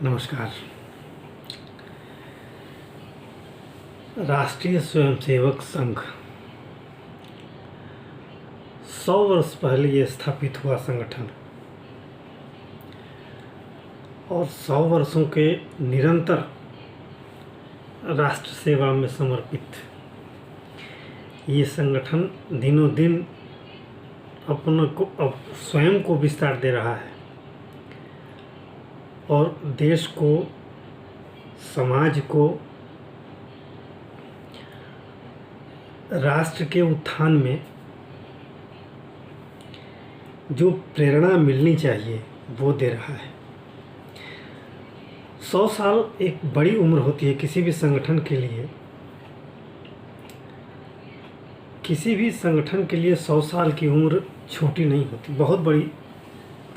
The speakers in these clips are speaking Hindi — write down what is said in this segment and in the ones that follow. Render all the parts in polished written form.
नमस्कार। राष्ट्रीय स्वयंसेवक संघ 100 वर्ष पहले ये स्थापित हुआ संगठन और 100 वर्षों के निरंतर राष्ट्र सेवा में समर्पित ये संगठन दिनों दिन स्वयं को विस्तार दे रहा है और देश को, समाज को, राष्ट्र के उत्थान में जो प्रेरणा मिलनी चाहिए वो दे रहा है। 100 साल एक बड़ी उम्र होती है किसी भी संगठन के लिए। किसी भी संगठन के लिए 100 साल की उम्र छोटी नहीं होती, बहुत बड़ी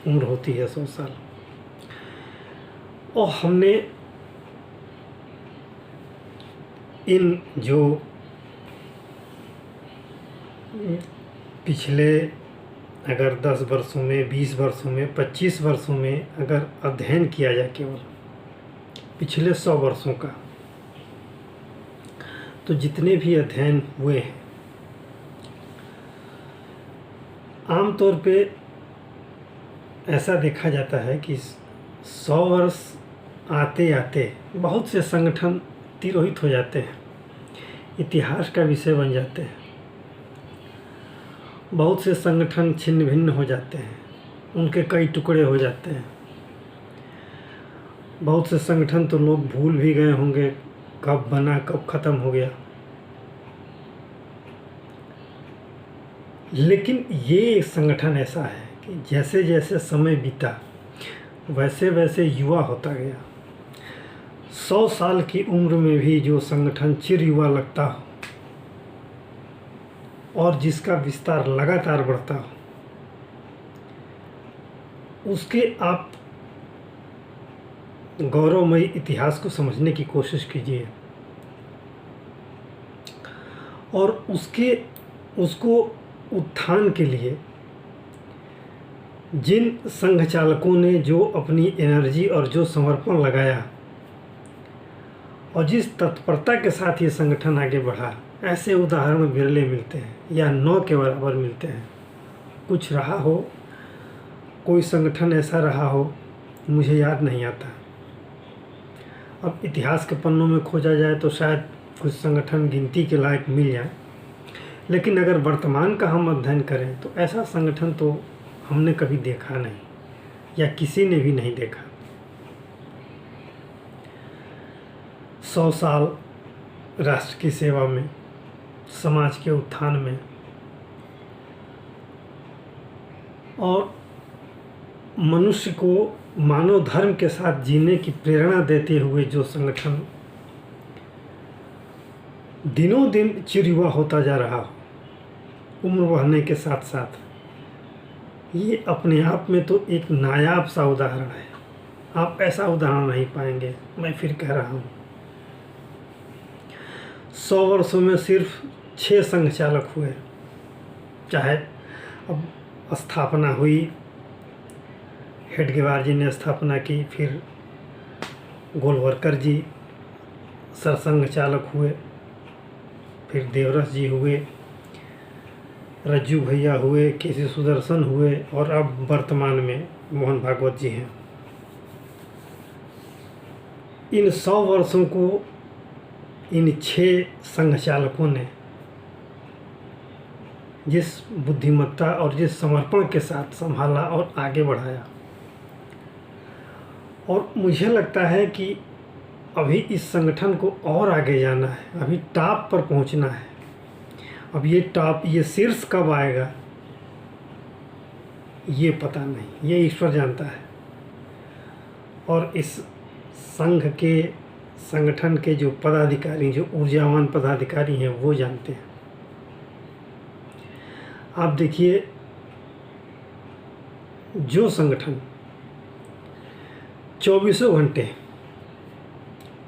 उम्र होती है 100 साल। और हमने इन जो पिछले अगर 10 वर्षों में, 20 वर्षों में, 25 वर्षों में अगर अध्ययन किया जाए केवल पिछले 100 वर्षों का, तो जितने भी अध्ययन हुए हैं आमतौर पे ऐसा देखा जाता है कि 100 वर्ष आते आते बहुत से संगठन तिरोहित हो जाते हैं, इतिहास का विषय बन जाते हैं। बहुत से संगठन छिन्न भिन्न हो जाते हैं, उनके कई टुकड़े हो जाते हैं। बहुत से संगठन तो लोग भूल भी गए होंगे कब बना, कब ख़त्म हो गया। लेकिन ये संगठन ऐसा है कि जैसे जैसे समय बीता वैसे वैसे युवा होता गया। 100 साल की उम्र में भी जो संगठन चिर युवा लगता हो और जिसका विस्तार लगातार बढ़ता हो, उसके आप गौरवमयी इतिहास को समझने की कोशिश कीजिए और उसको उत्थान के लिए जिन संघ चालकों ने जो अपनी एनर्जी और जो समर्पण लगाया और जिस तत्परता के साथ ये संगठन आगे बढ़ा, ऐसे उदाहरण विरले मिलते हैं या 9 के बराबर मिलते हैं। कुछ रहा हो, कोई संगठन ऐसा रहा हो, मुझे याद नहीं आता। अब इतिहास के पन्नों में खोजा जाए तो शायद कुछ संगठन गिनती के लायक मिल जाए, लेकिन अगर वर्तमान का हम अध्ययन करें तो ऐसा संगठन तो हमने कभी देखा नहीं या किसी ने भी नहीं देखा। 100 साल राष्ट्र की सेवा में, समाज के उत्थान में और मनुष्य को मानव धर्म के साथ जीने की प्रेरणा देते हुए जो संगठन दिनों दिन चिर युवा होता जा रहा हो उम्र बढ़ने के साथ साथ, ये अपने आप में तो एक नायाब सा उदाहरण है। आप ऐसा उदाहरण नहीं पाएंगे। मैं फिर कह रहा हूँ, 100 वर्षों में सिर्फ 6 संघ चालक हुए। चाहे अब स्थापना हुई, हेडगेवार जी ने स्थापना की, फिर गोलवलकर जी सरसंघ चालक हुए, फिर देवरस जी हुए, रज्जू भैया हुए, केसी सुदर्शन हुए और अब वर्तमान में मोहन भागवत जी हैं। इन 100 वर्षों को इन 6 संघ चालकों ने जिस बुद्धिमत्ता और जिस समर्पण के साथ संभाला और आगे बढ़ाया, और मुझे लगता है कि अभी इस संगठन को और आगे जाना है, अभी टॉप पर पहुंचना है। अब ये शीर्ष कब आएगा ये पता नहीं, ये ईश्वर जानता है। और इस संगठन के जो पदाधिकारी, जो ऊर्जावान पदाधिकारी हैं, वो जानते हैं। आप देखिए, जो संगठन 24 घंटे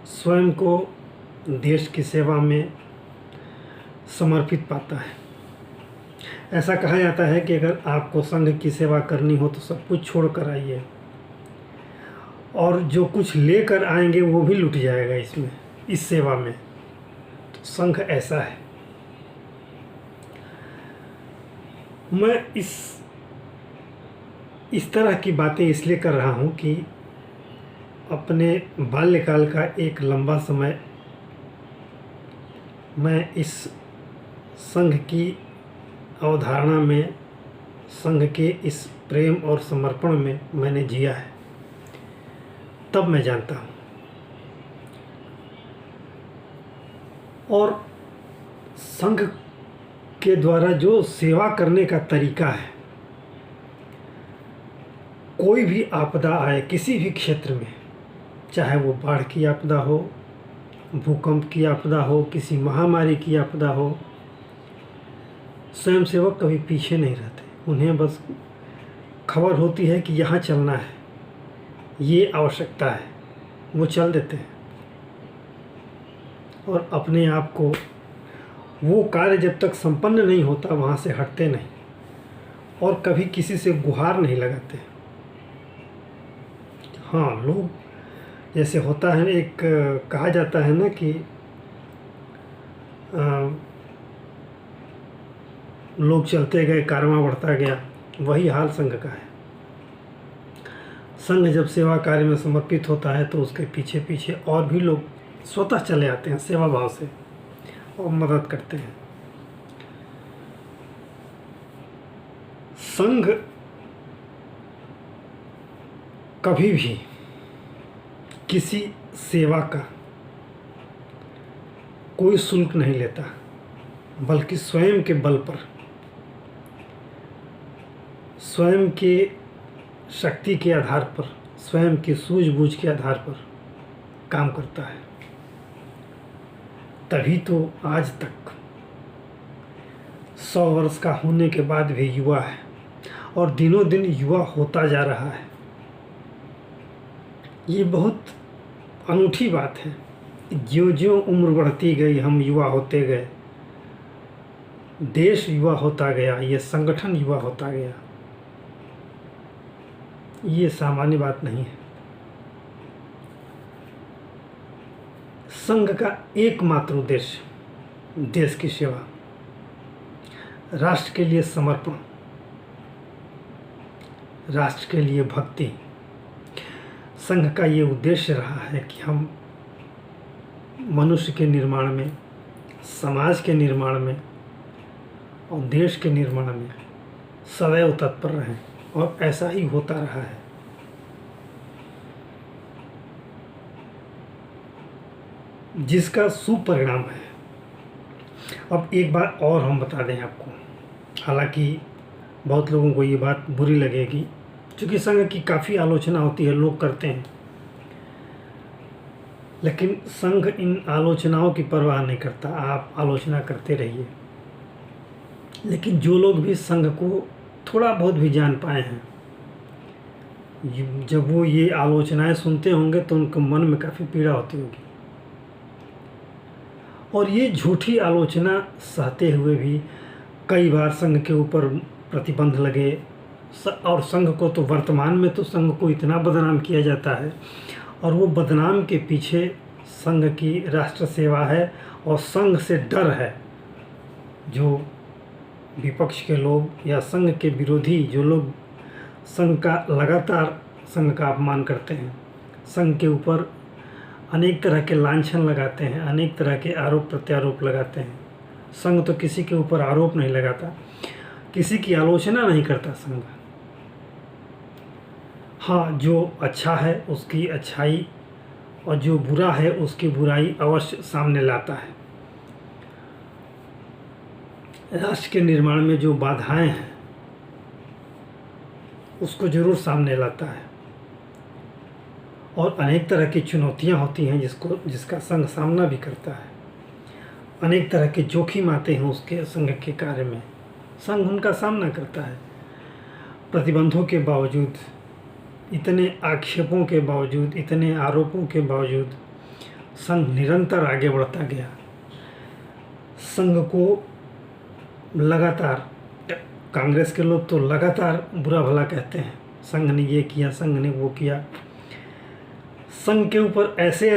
स्वयं को देश की सेवा में समर्पित पाता है। ऐसा कहा जाता है कि अगर आपको संघ की सेवा करनी हो तो सब कुछ छोड़ कर आइए। और जो कुछ लेकर आएंगे वो भी लुट जाएगा इसमें, इस सेवा में। तो संघ ऐसा है। मैं इस तरह की बातें इसलिए कर रहा हूँ कि अपने बाल्यकाल का एक लंबा समय मैं इस संघ की अवधारणा में, संघ के इस प्रेम और समर्पण में मैंने जिया है, तब मैं जानता हूँ। और संघ के द्वारा जो सेवा करने का तरीका है, कोई भी आपदा आए किसी भी क्षेत्र में, चाहे वो बाढ़ की आपदा हो, भूकंप की आपदा हो, किसी महामारी की आपदा हो, स्वयंसेवक कभी पीछे नहीं रहते। उन्हें बस खबर होती है कि यहाँ चलना है, ये आवश्यकता है, वो चल देते हैं और अपने आप को, वो कार्य जब तक संपन्न नहीं होता वहाँ से हटते नहीं और कभी किसी से गुहार नहीं लगाते। हाँ, लोग जैसे होता है, एक कहा जाता है ना कि लोग चलते गए, कारवां बढ़ता गया, वही हाल संघ का है। संघ जब सेवा कार्य में समर्पित होता है तो उसके पीछे पीछे और भी लोग स्वतः चले आते हैं सेवा भाव से और मदद करते हैं। संघ कभी भी किसी सेवा का कोई शुल्क नहीं लेता, बल्कि स्वयं के बल पर, स्वयं के शक्ति के आधार पर, स्वयं की सूझबूझ के आधार पर काम करता है। तभी तो आज तक 100 वर्ष का होने के बाद भी युवा है और दिनों दिन युवा होता जा रहा है। ये बहुत अनूठी बात है। ज्यों-ज्यों उम्र बढ़ती गई हम युवा होते गए, देश युवा होता गया, ये संगठन युवा होता गया। ये सामान्य बात नहीं है। संघ का एकमात्र उद्देश्य देश की सेवा, राष्ट्र के लिए समर्पण, राष्ट्र के लिए भक्ति। संघ का ये उद्देश्य रहा है कि हम मनुष्य के निर्माण में, समाज के निर्माण में और देश के निर्माण में सदैव तत्पर रहें, और ऐसा ही होता रहा है। जिसका सुपरिणाम है। अब एक बात और हम बता दें आपको, हालांकि बहुत लोगों को ये बात बुरी लगेगी, क्योंकि संघ की काफ़ी आलोचना होती है, लोग करते हैं, लेकिन संघ इन आलोचनाओं की परवाह नहीं करता। आप आलोचना करते रहिए, लेकिन जो लोग भी संघ को थोड़ा बहुत भी जान पाए हैं, जब वो ये आलोचनाएं सुनते होंगे तो उनके मन में काफ़ी पीड़ा होती होगी। और ये झूठी आलोचना सहते हुए भी कई बार संघ के ऊपर प्रतिबंध लगे, और संघ को तो वर्तमान में तो संघ को इतना बदनाम किया जाता है, और वो बदनाम के पीछे संघ की राष्ट्र सेवा है और संघ से डर है। जो विपक्ष के लोग या संघ के विरोधी जो लोग संघ का लगातार संघ का अपमान करते हैं, संघ के ऊपर अनेक तरह के लांछन लगाते हैं, अनेक तरह के आरोप प्रत्यारोप लगाते हैं। संघ तो किसी के ऊपर आरोप नहीं लगाता, किसी की आलोचना नहीं करता संघ। हाँ, जो अच्छा है उसकी अच्छाई और जो बुरा है उसकी बुराई अवश्य सामने लाता है। राष्ट्र के निर्माण में जो बाधाएं हैं उसको जरूर सामने लाता है, और अनेक तरह की चुनौतियां होती हैं जिसका संघ सामना भी करता है। अनेक तरह के जोखिम आते हैं उसके संघ के कार्य में, संघ उनका सामना करता है। प्रतिबंधों के बावजूद, इतने आक्षेपों के बावजूद, इतने आरोपों के बावजूद संघ निरंतर आगे बढ़ता गया। संघ को लगातार, कांग्रेस के लोग तो लगातार बुरा भला कहते हैं, संघ ने ये किया, संघ ने वो किया, संघ के ऊपर ऐसे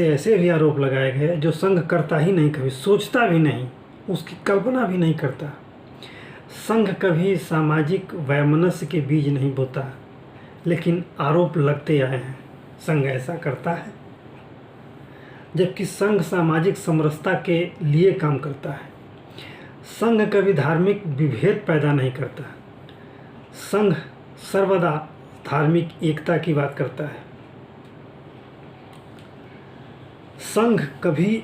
ऐसे भी आरोप लगाए गए जो संघ करता ही नहीं, कभी सोचता भी नहीं, उसकी कल्पना भी नहीं करता। संघ कभी सामाजिक वैमनस्य के बीज नहीं बोता, लेकिन आरोप लगते आए हैं संघ ऐसा करता है। जबकि संघ सामाजिक समरसता के लिए काम करता है। संघ कभी धार्मिक विभेद पैदा नहीं करता। संघ सर्वदा धार्मिक एकता की बात करता है। संघ कभी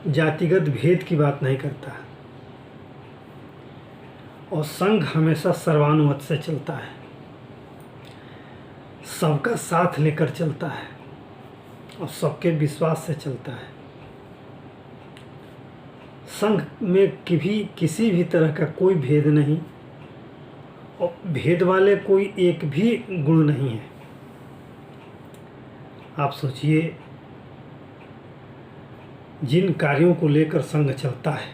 जातिगत भेद की बात नहीं करता और संघ हमेशा सर्वानुमत से चलता है, सबका साथ लेकर चलता है और सबके विश्वास से चलता है। संघ में कभी किसी भी तरह का कोई भेद नहीं और भेद वाले कोई एक भी गुण नहीं है। आप सोचिए, जिन कार्यों को लेकर संघ चलता है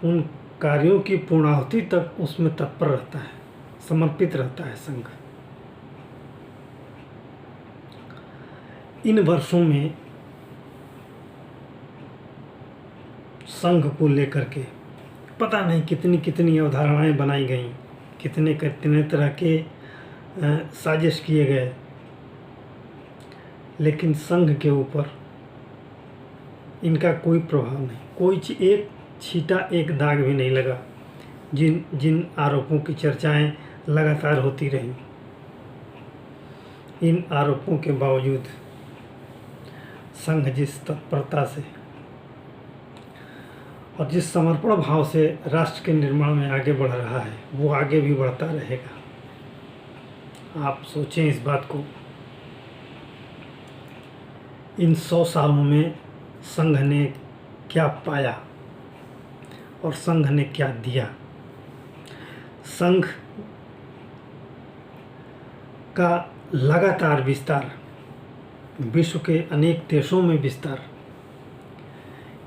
उन कार्यों की पूर्णाहुति तक उसमें तत्पर रहता है, समर्पित रहता है संघ। इन वर्षों में संघ को लेकर के पता नहीं कितनी कितनी अवधारणाएं बनाई गई, कितने कितने तरह के साजिश किए गए, लेकिन संघ के ऊपर इनका कोई प्रभाव नहीं, कोई एक छींटा एक दाग भी नहीं लगा। जिन जिन आरोपों की चर्चाएं लगातार होती रहीं, इन आरोपों के बावजूद संघ जिस तत्परता से और जिस समर्पण भाव से राष्ट्र के निर्माण में आगे बढ़ रहा है, वो आगे भी बढ़ता रहेगा। आप सोचें इस बात को। इन 100 सालों में संघ ने क्या पाया और संघ ने क्या दिया। संघ का लगातार विस्तार, विश्व के अनेक देशों में विस्तार,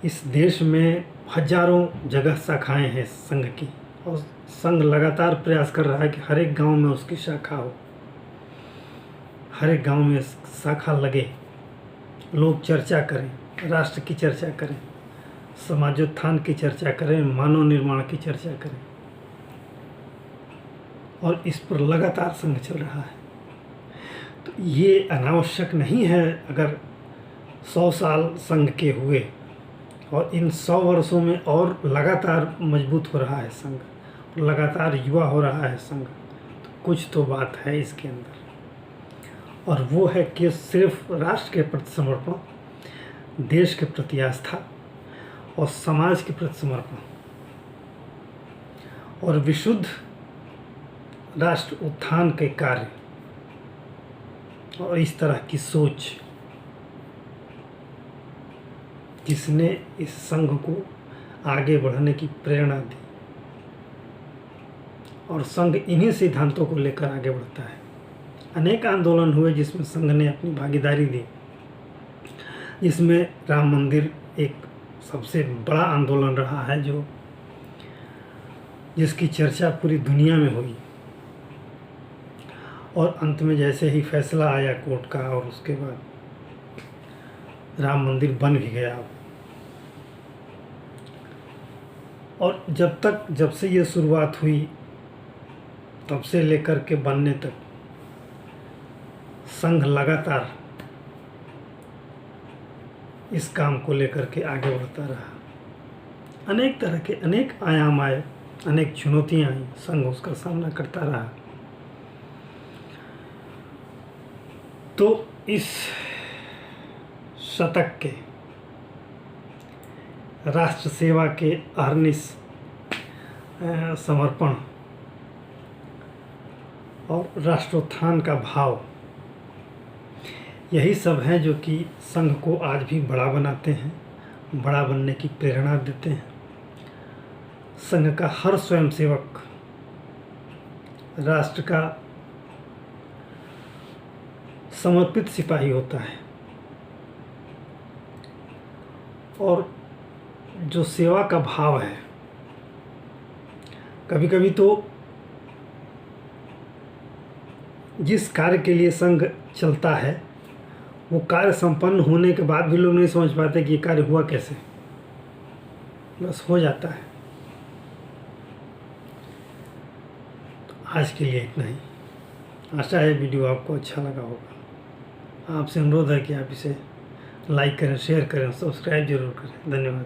इस देश में हजारों जगह शाखाएं हैं संघ की, और संघ लगातार प्रयास कर रहा है कि हर एक गांव में उसकी शाखा हो, हर एक गांव में शाखा लगे, लोग चर्चा करें, राष्ट्र की चर्चा करें, समाजोत्थान की चर्चा करें, मानव निर्माण की चर्चा करें, और इस पर लगातार संघ चल रहा है। तो ये अनावश्यक नहीं है। अगर 100 साल संघ के हुए और इन 100 वर्षों में और लगातार मजबूत हो रहा है संघ, लगातार युवा हो रहा है संघ, तो कुछ तो बात है इसके अंदर, और वो है कि सिर्फ राष्ट्र के प्रति समर्पण, देश के प्रति आस्था और समाज के प्रति समर्पण और विशुद्ध राष्ट्र उत्थान के कार्य और इस तरह की सोच, जिसने इस संघ को आगे बढ़ने की प्रेरणा दी, और संघ इन्हीं सिद्धांतों को लेकर आगे बढ़ता है। अनेक आंदोलन हुए जिसमें संघ ने अपनी भागीदारी दी, जिसमें राम मंदिर एक सबसे बड़ा आंदोलन रहा है, जिसकी चर्चा पूरी दुनिया में हुई, और अंत में जैसे ही फैसला आया कोर्ट का और उसके बाद राम मंदिर बन भी गया। और जब से ये शुरुआत हुई तब से लेकर के बनने तक संघ लगातार इस काम को लेकर के आगे बढ़ता रहा। अनेक तरह के अनेक आयाम आए, अनेक चुनौतियां आई, संघ उसका सामना करता रहा। तो इस शतक के राष्ट्र सेवा के अहर्निश समर्पण और राष्ट्रोत्थान का भाव, यही सब हैं जो कि संघ को आज भी बड़ा बनाते हैं, बड़ा बनने की प्रेरणा देते हैं। संघ का हर स्वयंसेवक राष्ट्र का समर्पित सिपाही होता है, और जो सेवा का भाव है, कभी कभी तो जिस कार्य के लिए संघ चलता है वो कार्य संपन्न होने के बाद भी लोग नहीं समझ पाते कि ये कार्य हुआ कैसे, बस हो जाता है। तो आज के लिए इतना ही। आशा है वीडियो आपको अच्छा लगा होगा। आपसे अनुरोध है कि आप इसे लाइक करें, शेयर करें, सब्सक्राइब जरूर करें। धन्यवाद।